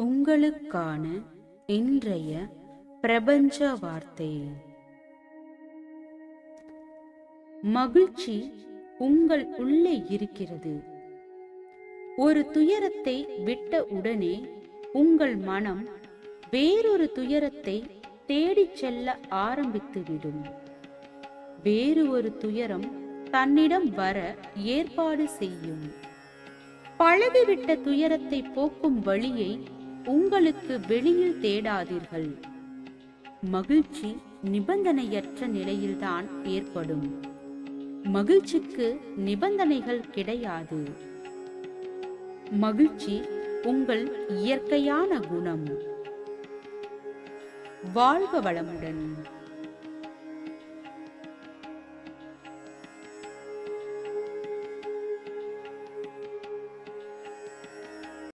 உங்களுக்கான இன்றைய பிரபஞ்ச வார்த்தை. மகிழ்ச்சி உங்கள் உள்ளே இருக்கிறது. ஒரு துயரத்தை விட்ட உடனே உங்கள் மனம் வேறொரு துயரத்தை தேடிச் செல்ல ஆரம்பித்துவிடும். வேறு ஒரு துயரம் தன்னிடம் வர ஏற்பாடு செய்யும். பழகிவிட்ட துயரத்தை போக்கும் வழியை உங்களுக்கு வெளியில் தேடாதீர்கள். மகிழ்ச்சி நிபந்தனையற்ற நிலையில்தான் ஏற்படும். மகிழ்ச்சிக்கு நிபந்தனைகள் கிடையாது. மகிழ்ச்சி உங்கள் இயற்கையான குணம். வாழ்க வளமுடன்.